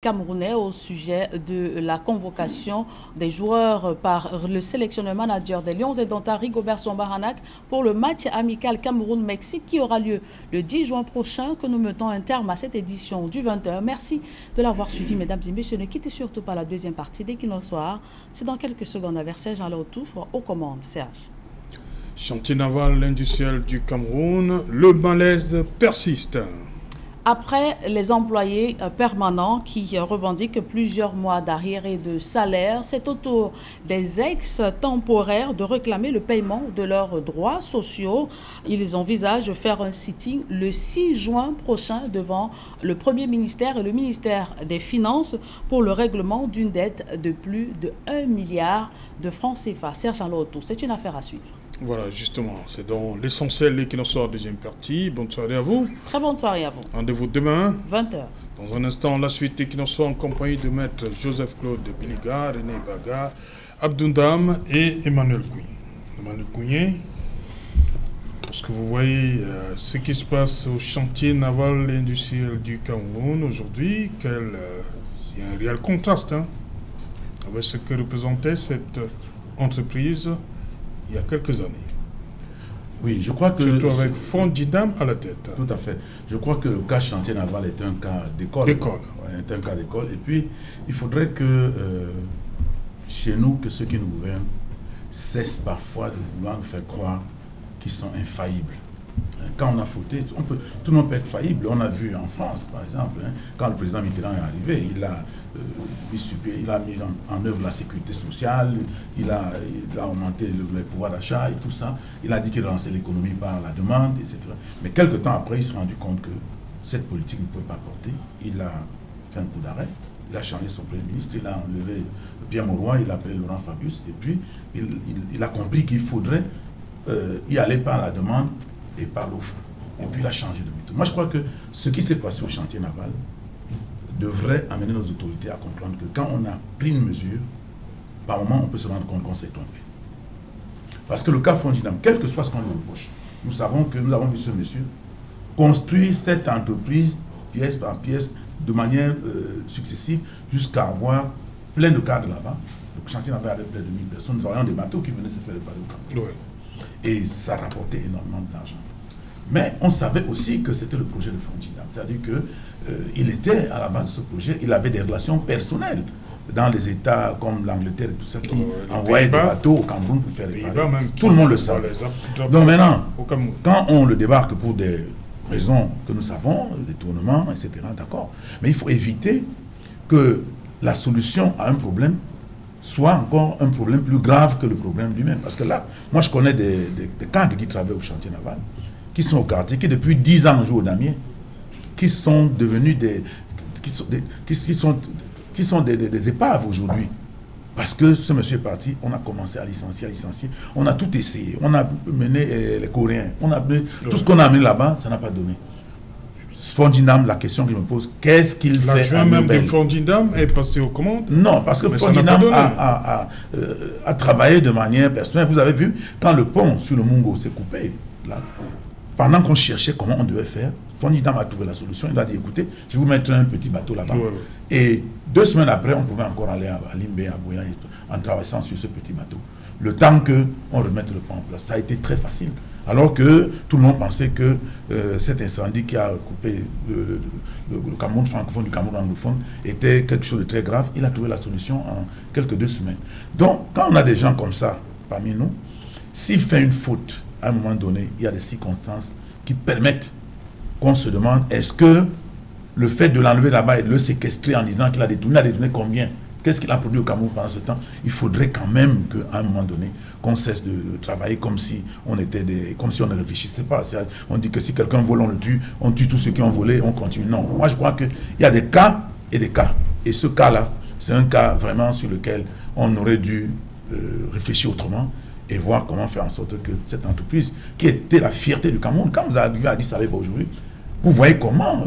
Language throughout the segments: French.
Camerounais au sujet de la convocation des joueurs par le sélectionneur manager des Lions et d'Ontario, Rigobert Song-Bahanac, pour le match amical Cameroun-Mexique qui aura lieu le 10 juin prochain, que nous mettons un terme à cette édition du 20h. Merci de l'avoir suivi, mesdames et messieurs. Ne quittez surtout pas la deuxième partie d'Equinox Soir. C'est dans quelques secondes avec Serge Alaotouf aux commandes. Serge. Chantier naval industriel du Cameroun, le malaise persiste. Après les employés permanents qui revendiquent plusieurs mois d'arriérés de salaire, c'est au tour des ex-temporaires de réclamer le paiement de leurs droits sociaux. Ils envisagent de faire un sitting le 6 juin prochain devant le Premier ministère et le ministère des Finances pour le règlement d'une dette de plus de 1 milliard de francs CFA. Serge Alaotouf, c'est une affaire à suivre. Voilà, justement, c'est dans l'essentiel l'Equinox Soir deuxième partie. Bonne soirée à vous. Très bonne soirée à vous. Rendez-vous demain. 20h. Dans un instant, la suite Equinox Soir en compagnie de maître Joseph-Claude Biliga, René Baga, Abdoundam et Emmanuel Kouy. Emmanuel Kouy, parce que vous voyez ce qui se passe au chantier naval industriel du Cameroun aujourd'hui, il y a un réel contraste avec ce que représentait cette entreprise il y a quelques années. Oui, je crois que... Surtout avec Fondidam à la tête. Tout à fait. Je crois que le cas chantier naval est un cas d'école. Est un cas d'école. Et puis, il faudrait que chez nous, que ceux qui nous gouvernent cessent parfois de vouloir nous faire croire qu'ils sont infaillibles. Quand on a fauté, tout le monde peut être faillible. On a vu en France, par exemple, quand le président Mitterrand est arrivé, il a mis en œuvre la sécurité sociale, il a augmenté le pouvoir d'achat et tout ça. Il a dit qu'il lançait l'économie par la demande, etc. Mais quelques temps après, il s'est rendu compte que cette politique ne pouvait pas porter. Il a fait un coup d'arrêt, il a changé son premier ministre, il a enlevé Pierre Mauroy, il a appelé Laurent Fabius, et puis il a compris qu'il faudrait y aller par la demande et par l'offre. Et puis il a changé de méthode. Moi, je crois que ce qui s'est passé au chantier naval devrait amener nos autorités à comprendre que quand on a pris une mesure, par moment, on peut se rendre compte qu'on s'est trompé. Parce que le cas Fondidam, quel que soit ce qu'on lui reproche, nous savons que nous avons vu ce monsieur construire cette entreprise pièce par pièce de manière successive jusqu'à avoir plein de cadres là-bas. Le chantier naval avait près de 1000 personnes. Nous avions des bateaux qui venaient se faire réparer au Cameroun. Et ça rapportait énormément d'argent. Mais on savait aussi que c'était le projet de Fondidam. C'est-à-dire qu'il était à la base de ce projet, il avait des relations personnelles dans les États comme l'Angleterre et tout ça, qui envoyaient des bateaux au Cameroun pour faire réparer. Tout le monde le savait. Donc maintenant, quand on le débarque pour des raisons que nous savons, des tournements, etc., d'accord. Mais il faut éviter que la solution à un problème soit encore un problème plus grave que le problème lui-même. Parce que là, moi je connais des cadres qui travaillent au chantier naval, qui sont au quartier, qui depuis 10 ans jouent au damier, qui sont devenus des épaves aujourd'hui. Parce que ce monsieur est parti, on a commencé à licencier. On a tout essayé. On a mené les Coréens. On a mené, tout ce qu'on a amené là-bas, ça n'a pas donné. Fondidam, la question qu'il me pose, qu'est-ce qu'il fait? L'adjoint même de Fondidam est passé aux commandes? Non, parce que Fondidam a travaillé de manière personnelle. Vous avez vu, quand le pont sur le Mungo s'est coupé, là, pendant qu'on cherchait comment on devait faire, Fondidam a trouvé la solution. Il a dit, écoutez, je vais vous mettre un petit bateau là-bas. Et 2 semaines après, on pouvait encore aller à Limbe, à Boya, en traversant sur ce petit bateau. Le temps qu'on remette le pont en place. Ça a été très facile. Alors que tout le monde pensait que cet incendie qui a coupé le Cameroun francophone du Cameroun anglophone était quelque chose de très grave. Il a trouvé la solution en quelques 2 semaines. Donc, quand on a des gens comme ça parmi nous, s'il fait une faute, à un moment donné, il y a des circonstances qui permettent qu'on se demande, est-ce que le fait de l'enlever là-bas et de le séquestrer en disant qu'il a détourné combien? Qu'est-ce qu'il a produit au Cameroun pendant ce temps? Il faudrait quand même qu'à un moment donné, qu'on cesse de travailler comme si on ne réfléchissait pas. On dit que si quelqu'un vole, on tue tous ceux qui ont volé, on continue. Non, moi je crois qu'il y a des cas et des cas. Et ce cas-là, c'est un cas vraiment sur lequel on aurait dû réfléchir autrement et voir comment faire en sorte que cette entreprise, qui était la fierté du Cameroun, quand vous arrivez à Addis Abeba aujourd'hui, vous voyez comment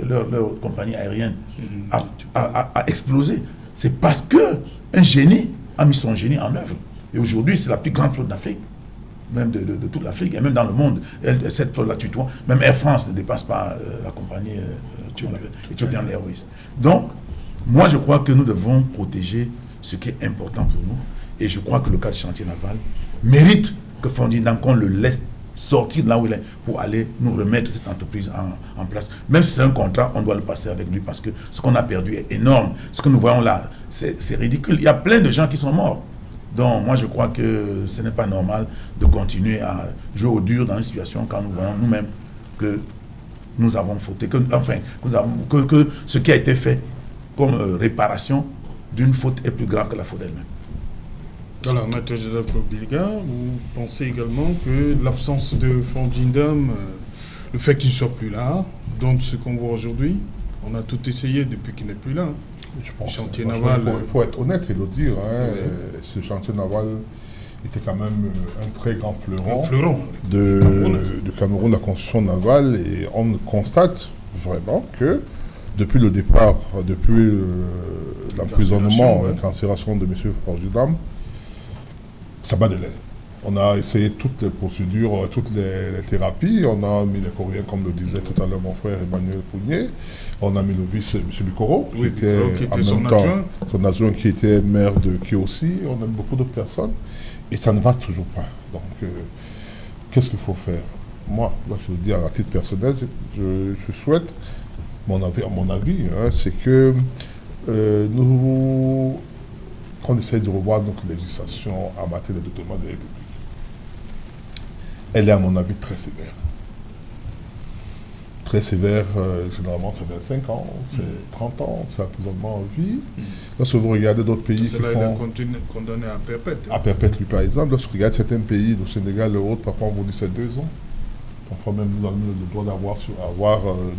leur compagnie aérienne a explosé. C'est parce qu'un génie a mis son génie en œuvre. Et aujourd'hui, c'est la plus grande flotte d'Afrique, même de toute l'Afrique, et même dans le monde. Cette flotte-là tutoie. Même Air France ne dépasse pas la compagnie Ethiopian Airways. Donc, moi, je crois que nous devons protéger ce qui est important pour nous. Et je crois que le cas du chantier naval mérite que Fondinam, qu'on le laisse sortir de là où il est pour aller nous remettre cette entreprise en place. Même si c'est un contrat, on doit le passer avec lui parce que ce qu'on a perdu est énorme. Ce que nous voyons là, c'est ridicule. Il y a plein de gens qui sont morts. Donc moi je crois que ce n'est pas normal de continuer à jouer au dur dans une situation quand nous voyons nous-mêmes que nous avons fauté, que ce qui a été fait comme réparation d'une faute est plus grave que la faute elle-même. Alors, Maître Joseph Biliga, vous pensez également que l'absence de Fondinam, le fait qu'il ne soit plus là, donne ce qu'on voit aujourd'hui? On a tout essayé depuis qu'il n'est plus là. Je pense chantier naval. Il faut être honnête et le dire. Ce chantier naval était quand même un très grand fleuron, du Cameroun, la construction navale. Et on constate vraiment que depuis le départ, depuis l'emprisonnement, l'incarcération de M. Fondinam, ça bat de l'aile. On a essayé toutes les procédures, toutes les thérapies. On a mis les Coréens, comme le disait tout à l'heure mon frère Emmanuel Pougnier. On a mis le vice, M. Bikoro, qui était en même temps son adjoint, qui était maire de Kiossi. On a mis beaucoup d'autres personnes. Et ça ne va toujours pas. Donc, qu'est-ce qu'il faut faire? Moi, là, je le dis à titre personnel, je souhaite, à mon avis, c'est que qu'on essaye de revoir notre législation en matière de dotation de la République. Elle est, à mon avis, très sévère. Très sévère, généralement, c'est 25 ans, c'est 30 ans, c'est emprisonnement en vie. Lorsque vous regardez d'autres pays qui font... il est condamné à perpète. À perpète, lui, par exemple. Lorsque vous regardez certains pays, le Sénégal, le Haut, parfois on vous dit c'est 2 ans. Parfois même, vous avez le droit d'avoir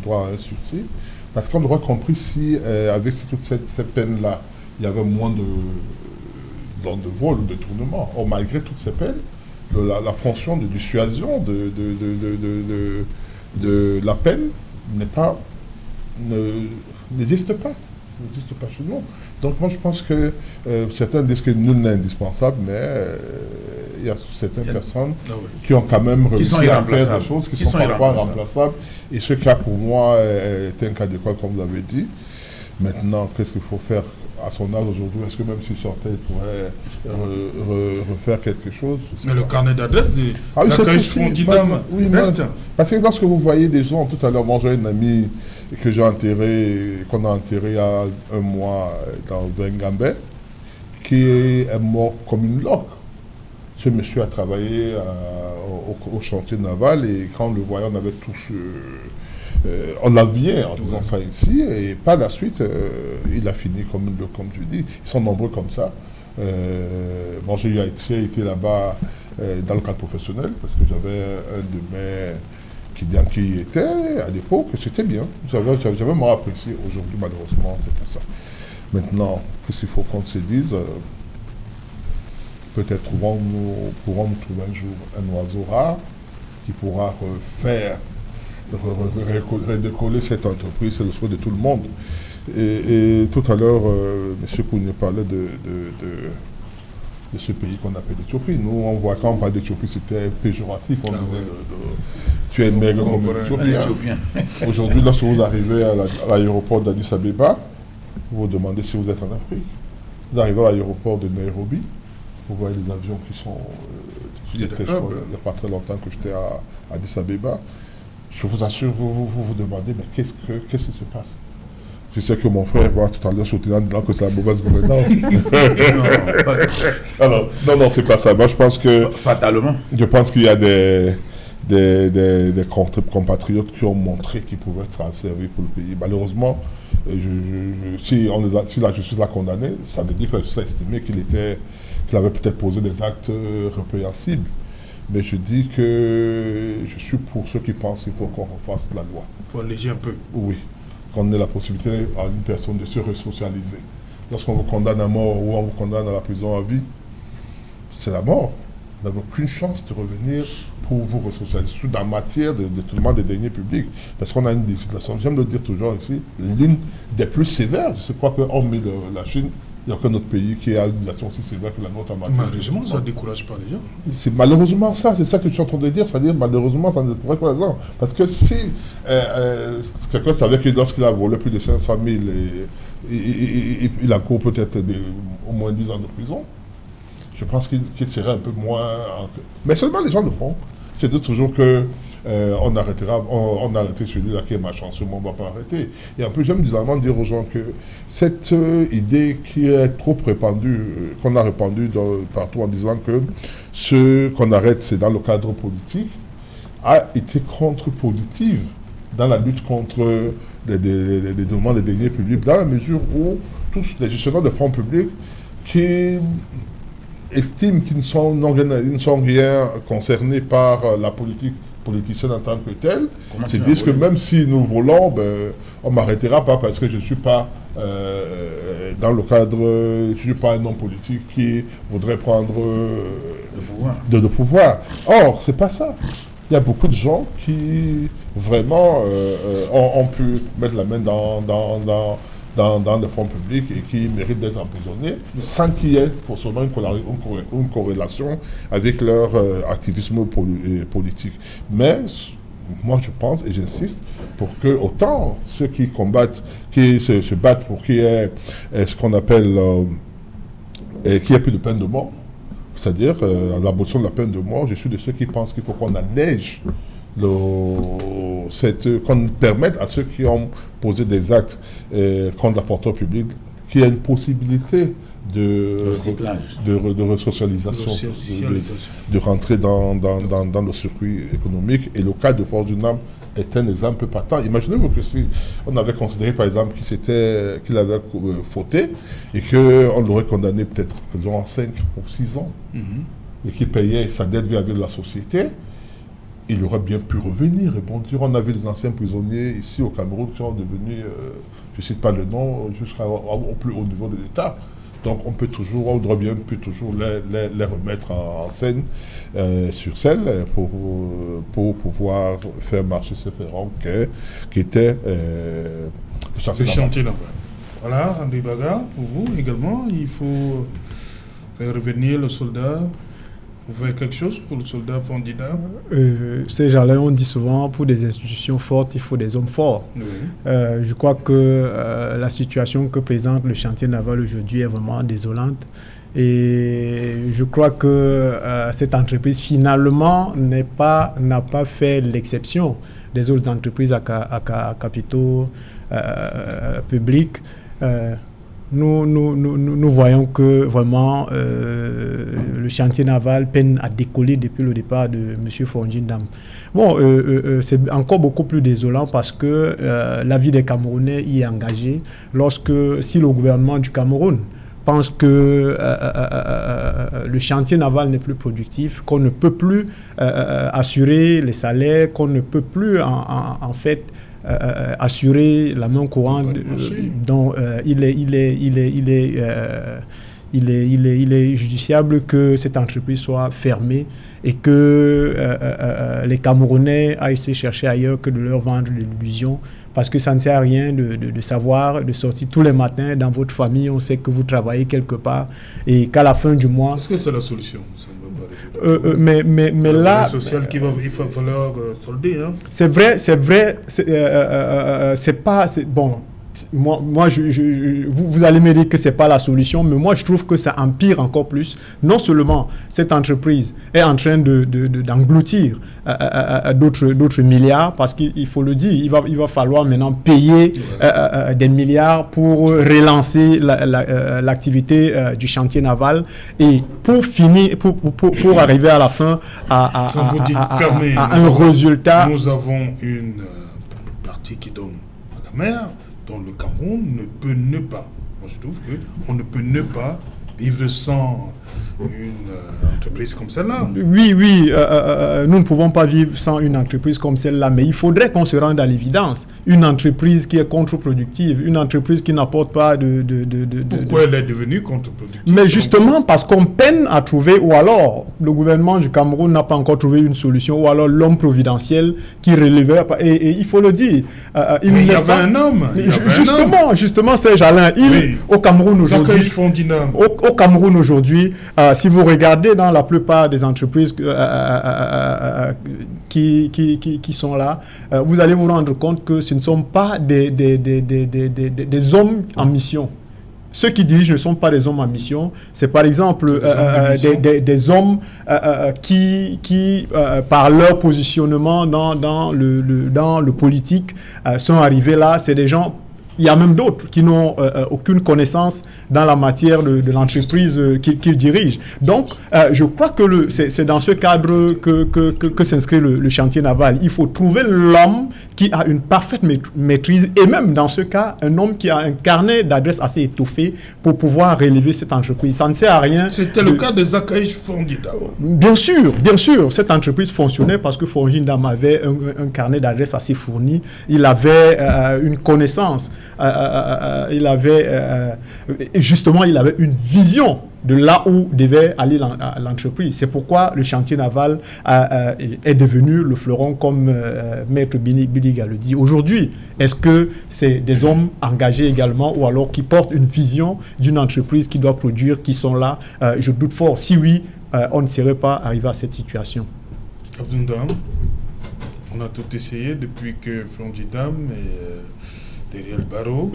droit à un sursis. Parce qu'on aurait compris si, avec toutes ces peines-là, il y avait moins de vol ou de tournement. Or, malgré toutes ces peines, la fonction de dissuasion de la peine n'existe pas chez nous. Donc moi je pense que certains disent que nul n'est indispensable, mais il y a certaines personnes qui ont quand même réussi à faire des choses qui sont parfois remplaçables. Et ce cas pour moi est un cas d'école, comme vous l'avez dit. Maintenant, qu'est-ce qu'il faut faire à son âge aujourd'hui? Est-ce que même s'il sortait, il pourrait refaire quelque chose? Mais le carnet d'adresse de l'accueil Fondinam reste. Parce que lorsque vous voyez des gens, tout à l'heure, moi j'ai un ami que j'ai enterré, qu'on a enterré il y a 1 mois dans Bengambé, qui est mort comme une loque. Ce monsieur a travaillé au chantier naval et quand on le voyait, on avait tous... on l'enviait en disant ça ici, et par la suite, il a fini comme tu dis. Ils sont nombreux comme ça. Bon, j'ai été là-bas dans le cadre professionnel, parce que j'avais un de mes clients qui était à l'époque, c'était bien. J'avais vraiment apprécié. Aujourd'hui, malheureusement, c'est pas ça. Maintenant, qu'est-ce qu'il faut qu'on se dise? Peut-être pourrons-nous trouver un jour un oiseau rare qui pourra redécoller cette entreprise, c'est le souhait de tout le monde. Et tout à l'heure, M. Pougnier parlait de ce pays qu'on appelle l'Éthiopie. Nous, on voit quand on parle d'Éthiopie, c'était péjoratif. On disait tu es maigre comme un Éthiopien. Aujourd'hui, lorsque vous arrivez à l'aéroport d'Addis Abeba, vous vous demandez si vous êtes en Afrique. Vous arrivez à l'aéroport de Nairobi, vous voyez les avions qui sont... il n'y a pas très longtemps que j'étais à Addis Abeba. Je vous assure, vous demandez, mais qu'est-ce qui se passe? Je sais que mon frère va tout à l'heure soutenir en disant que c'est la mauvaise gouvernance. Alors, non, c'est pas ça. Moi, je pense que... Fatalement. Je pense qu'il y a des compatriotes qui ont montré qu'ils pouvaient servir pour le pays. Malheureusement, si la justice l'a condamné, ça veut dire que la justice a estimé qu'il avait peut-être posé des actes répréhensibles. Mais je dis que je suis pour ceux qui pensent qu'il faut qu'on refasse la loi. Il faut alléger un peu. Oui, qu'on ait la possibilité à une personne de se resocialiser. Lorsqu'on vous condamne à mort ou on vous condamne à la prison à vie, c'est la mort. Vous n'avez aucune chance de revenir pour vous resocialiser dans la matière de détournement des deniers publics. Parce qu'on a une législation, j'aime le dire toujours ici, l'une des plus sévères. Je crois qu'on met la Chine Il n'y a aucun autre pays qui a une nation aussi sévère que la nôtre en matière. Malheureusement, ça ne décourage pas les gens. C'est malheureusement ça, c'est ça que je suis en train de dire. C'est-à-dire, malheureusement, ça ne décourage pas les gens. Parce que si quelqu'un savait que lorsqu'il a volé plus de 500 000, il encourt peut-être au moins 10 ans de prison, je pense qu'il serait un peu moins... Mais seulement les gens le font. C'est de toujours que on arrêtera celui-là qui est malchanceux, mais on ne va pas arrêter. Et en plus, j'aime bizarrement dire aux gens que cette idée qui est trop répandue, qu'on a répandue partout en disant que ce qu'on arrête, c'est dans le cadre politique, a été contre-productive dans la lutte contre les demandes des deniers publics, dans la mesure où tous les gestionnaires de fonds publics qui estiment qu'ils ne sont rien concernés par la politicienne en tant que telle, se disent que même si nous volons, on ne m'arrêtera pas parce que je ne suis pas dans le cadre, je ne suis pas un homme politique qui voudrait prendre le pouvoir. Or, ce n'est pas ça. Il y a beaucoup de gens qui vraiment ont pu mettre la main dans les fonds publics et qui méritent d'être emprisonnés sans qu'il y ait forcément une corrélation avec leur activisme politique. Mais moi je pense et j'insiste pour que autant ceux qui combattent, qui se battent pour qu'il y ait ce qu'on appelle qu'il n'y ait plus de peine de mort, c'est-à-dire l'abolition de la peine de mort, je suis de ceux qui pensent qu'il faut qu'on allège qu'on permette à ceux qui ont posé des actes contre la fortune publique qu'il y ait une possibilité de resocialisation, de rentrer dans le circuit économique. Et le cas de Force du Nam est un exemple patent. Imaginez-vous que si on avait considéré par exemple qu'il avait fauté et qu'on l'aurait condamné peut-être en 5 ou 6 ans et qu'il payait sa dette vis-à-vis de la société, il aurait bien pu revenir et bondir. On a vu des anciens prisonniers ici au Cameroun qui sont devenus, je ne cite pas le nom, jusqu'au plus haut niveau de l'État. Donc on aurait bien pu toujours les remettre en scène, sur scène, pour pouvoir faire marcher ce ferron qui était le chantier là-bas. Voilà, André Baga, pour vous également, il faut faire revenir le soldat. Vous faites quelque chose pour le soldat Fondina? Ces gens-là, on dit souvent, pour des institutions fortes, il faut des hommes forts. Oui. Je crois que la situation que présente le chantier naval aujourd'hui est vraiment désolante. Et je crois que cette entreprise, finalement, n'a pas fait l'exception des autres entreprises à capitaux publics. Nous voyons que vraiment le chantier naval peine à décoller depuis le départ de M. Fondjindam. Bon, c'est encore beaucoup plus désolant parce que la vie des Camerounais y est engagée si le gouvernement du Cameroun pense que le chantier naval n'est plus productif, qu'on ne peut plus assurer les salaires, qu'on ne peut plus en fait assurer la main courante dont il est judiciable que cette entreprise soit fermée et que les Camerounais aillent se chercher ailleurs que de leur vendre de l'illusion, parce que ça ne sert à rien de savoir, de sortir tous les matins dans votre famille, on sait que vous travaillez quelque part et qu'à la fin du mois... Est-ce que c'est la solution? Mais là, social il va falloir solder. Hein. C'est vrai, c'est pas bon. Moi, vous allez me dire que c'est pas la solution, mais moi je trouve que ça empire encore plus. Non seulement cette entreprise est en train d'engloutir d'autres milliards, parce qu'il faut le dire, il va falloir maintenant payer des milliards pour relancer l'activité du chantier naval, et pour finir, pour arriver à la fin à un résultat. Nous avons une partie qui donne à la mer, dont le Cameroun ne peut ne pas. Moi, je trouve qu'on ne peut ne pas vivre sans une entreprise comme celle-là. Oui, nous ne pouvons pas vivre sans une entreprise comme celle-là, mais il faudrait qu'on se rende à l'évidence. Une entreprise qui est contre-productive, une entreprise qui n'apporte pas Pourquoi elle est devenue contre-productive? Mais justement parce qu'on peine à trouver, ou alors le gouvernement du Cameroun n'a pas encore trouvé une solution, ou alors l'homme providentiel qui relèverait, et il faut le dire. Il y avait un homme. Justement, Serge Alain, au Cameroun aujourd'hui, au Cameroun aujourd'hui, si vous regardez dans la plupart des entreprises qui sont là, vous allez vous rendre compte que ce ne sont pas des hommes en mission. Ceux qui dirigent ne sont pas des hommes en mission. C'est par exemple des hommes qui par leur positionnement dans le politique, sont arrivés là. C'est des gens... Il y a même d'autres qui n'ont aucune connaissance dans la matière de l'entreprise qu'ils dirigent. Donc, je crois que c'est dans ce cadre que s'inscrit le chantier naval. Il faut trouver l'homme qui a une parfaite maîtrise, et même dans ce cas, un homme qui a un carnet d'adresses assez étoffé pour pouvoir relever cette entreprise. Ça ne sert à rien. C'était le cas de Zakaï Fondindam. Bien sûr, cette entreprise fonctionnait parce que Fondindam avait un carnet d'adresses assez fourni. Il avait une connaissance. Il avait une vision de là où devait aller l'entreprise. C'est pourquoi le chantier naval est devenu le fleuron, comme Maître Bidiga le dit. Aujourd'hui, est-ce que c'est des hommes engagés également, ou alors qui portent une vision d'une entreprise qui doit produire, qui sont là? Je doute fort. Si oui, on ne serait pas arrivé à cette situation. Abdoundam, on a tout essayé depuis que Fondindam est derrière le barreau.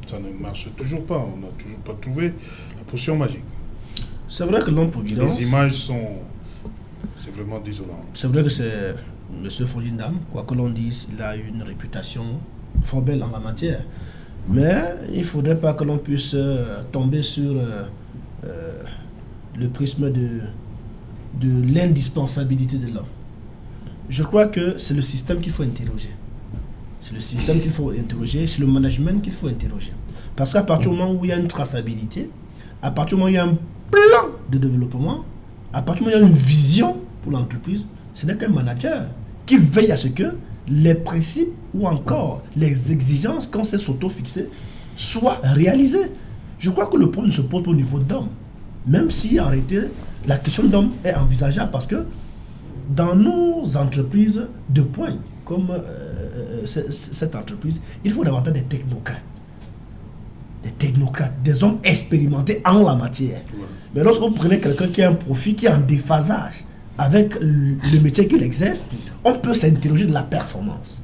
Ça ne marche toujours pas. On n'a toujours pas trouvé la potion magique. C'est vrai que l'homme-providence... Les images sont... C'est vraiment désolant. C'est vrai que c'est M. Fondindam, quoi que l'on dise, il a une réputation fort belle en la matière. Mais il ne faudrait pas que l'on puisse tomber sur le prisme de l'indispensabilité de l'homme. Je crois que c'est le système qu'il faut interroger. C'est le système qu'il faut interroger, c'est le management qu'il faut interroger. Parce qu'à partir du moment où il y a une traçabilité, à partir du moment où il y a un plan de développement, à partir du moment où il y a une vision pour l'entreprise, ce n'est qu'un manager qui veille à ce que les principes ou encore les exigences qu'on s'est s'auto-fixées soient réalisées. Je crois que le problème se pose au niveau d'homme, même si en réalité la question d'homme est envisageable, parce que dans nos entreprises de pointe, comme cette entreprise, il faut davantage des technocrates. Des technocrates, des hommes expérimentés en la matière. Ouais. Mais lorsque vous prenez quelqu'un qui a un profil qui est en déphasage avec le métier qu'il exerce, on peut s'interroger de la performance.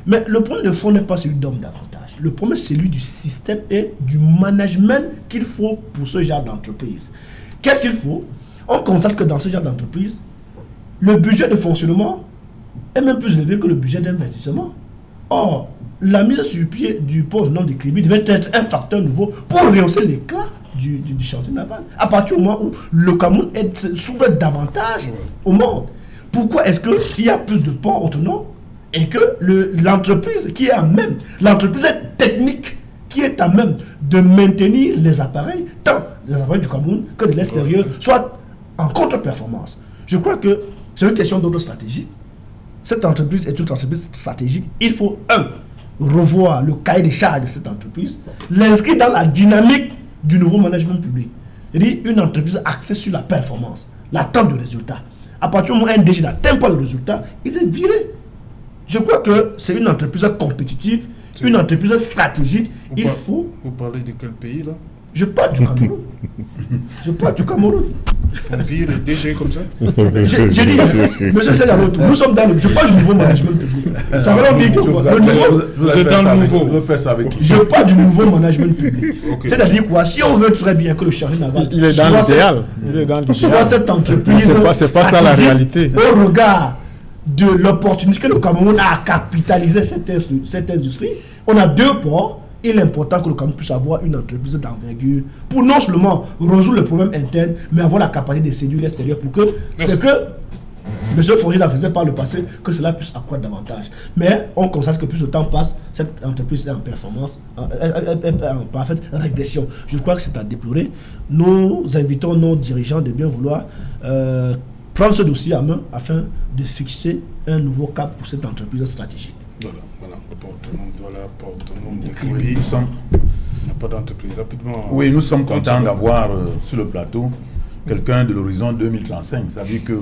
Mais le problème de fond n'est pas celui d'homme davantage. Le problème, c'est celui du système et du management qu'il faut pour ce genre d'entreprise. Qu'est-ce qu'il faut? On constate que dans ce genre d'entreprise, le budget de fonctionnement est même plus élevé que le budget d'investissement. Or, la mise sur pied du pauvre nom de Kribi devait être un facteur nouveau pour rehausser l'éclat du chantier naval. À partir du moment où le Cameroun s'ouvre davantage au monde. Pourquoi est-ce qu'il y a plus de ports autonomes et que l'entreprise qui est à même, l'entreprise technique qui est à même de maintenir les appareils, tant les appareils du Cameroun que de l'extérieur, soit en contre-performance? Je crois que c'est une question d'ordre stratégique. Cette entreprise est une entreprise stratégique. Il faut, revoir le cahier des charges de cette entreprise, l'inscrire dans la dynamique du nouveau management public. C'est-à-dire une entreprise axée sur la performance, l'attente du résultat. À partir du moment où un DG n'atteint pas le résultat, il est viré. Je crois que c'est une entreprise compétitive, une entreprise stratégique. Vous parlez de quel pays là? Je parle du Cameroun. On vire les DG comme ça? J'ai dit, monsieur Sédalo, nous sommes dans le... Je parle du nouveau management public. Ça veut dire que vous êtes dans le nouveau. Je parle du nouveau management public. Okay. C'est-à-dire quoi? Si on veut très bien que le chantier naval... Il est dans l'idéal. Soit cette entreprise... C'est pas ça la réalité. Au regard de l'opportunité que le Cameroun a à capitaliser cette industrie, on a deux ports. Il est important que le Cameroun puisse avoir une entreprise d'envergure pour non seulement résoudre le problème interne, mais avoir la capacité de séduire l'extérieur pour que... C'est que M. Fonji l'a faisait par le passé, que cela puisse accroître davantage. Mais on constate que plus le temps passe, cette entreprise est en performance, en parfaite régression. Je crois que c'est à déplorer. Nous invitons nos dirigeants de bien vouloir prendre ce dossier à main afin de fixer un nouveau cap pour cette entreprise stratégique. Voilà, porte-nom de Crédit. Il n'y a pas d'entreprise. Rapidement. Oui, nous sommes contents d'avoir sur le plateau quelqu'un de l'horizon 2035. Ça veut dire que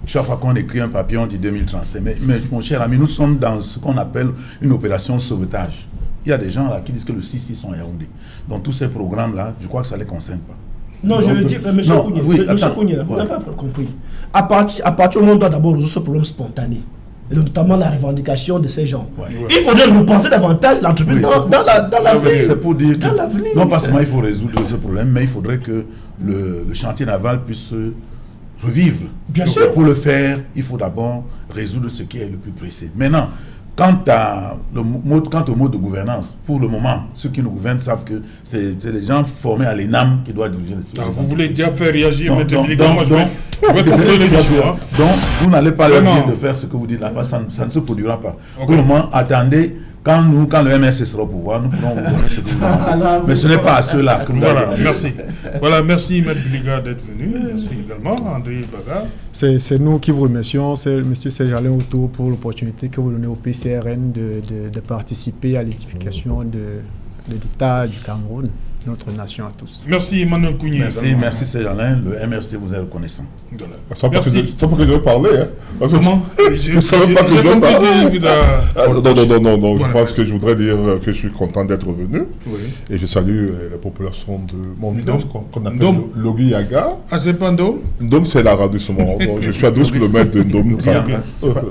chaque fois qu'on écrit un papier, on dit 2035. Mais mon cher ami, nous sommes dans ce qu'on appelle une opération sauvetage. Il y a des gens là qui disent que le 6 sont à Yaoundé. Donc tous ces programmes-là, je crois que ça ne les concerne pas. Non, donc, je veux dire, M. Kougné, vous n'avez pas compris. À partir du moment où on doit d'abord résoudre ce problème spontané, et notamment la revendication de ces gens, il faudrait repenser davantage l'entreprise dans l'avenir. C'est pour dire que non pas seulement il faut résoudre ce problème, mais il faudrait que le chantier naval puisse revivre. Bien sûr. Pour le faire, il faut d'abord résoudre ce qui est le plus pressé. Maintenant, quant au mode de gouvernance, pour le moment, ceux qui nous gouvernent savent que c'est les gens formés à l'ENAM qui doivent diriger les vous voulez déjà faire réagir donc, vous n'allez pas leur dire de faire ce que vous dites là, ça ne se produira pas. Okay. Pour le moment, attendez, quand le MSC sera au pouvoir, nous pourrons vous donner ce que vous demandez. Mais ce n'est pas à ceux-là que nous allons. Merci. Voilà, merci M. Biliga d'être venu. Merci également, André Baga. C'est nous qui vous remercions, c'est M. Serge-Alain Auto pour l'opportunité que vous donnez au PCRN de participer à l'édification de l'État du Cameroun, notre nation à tous. Merci Emmanuel Kougné. Merci Serge-Alain, le MRC vous est reconnaissant. Voilà. Ça pas que je veux parler. Hein. Comment je ne savais pas que je veux parler. Non. Voilà. Je pense que je voudrais dire que je suis content d'être venu. Oui. Et je salue la population de mon village qu'on appelle Logui Yaga. Ah, c'est pas Ndom? Ndom, c'est l'arrondissement. Je suis à 12 km de Ndom.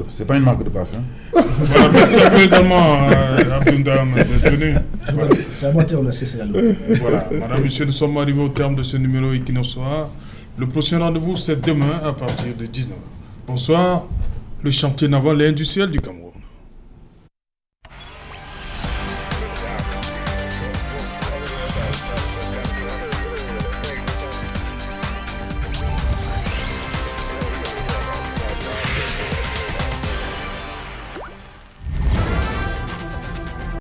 C'est pas une marque de parfum. Voilà, merci à vous également, Abdoundam, d'être venu. C'est à moi de te remercier, c'est Voilà, madame, monsieur, nous sommes arrivés au terme de ce numéro Equinoxoir. Le prochain rendez-vous, c'est demain à partir de 19h. Bonsoir, le chantier naval et industriel du Cameroun.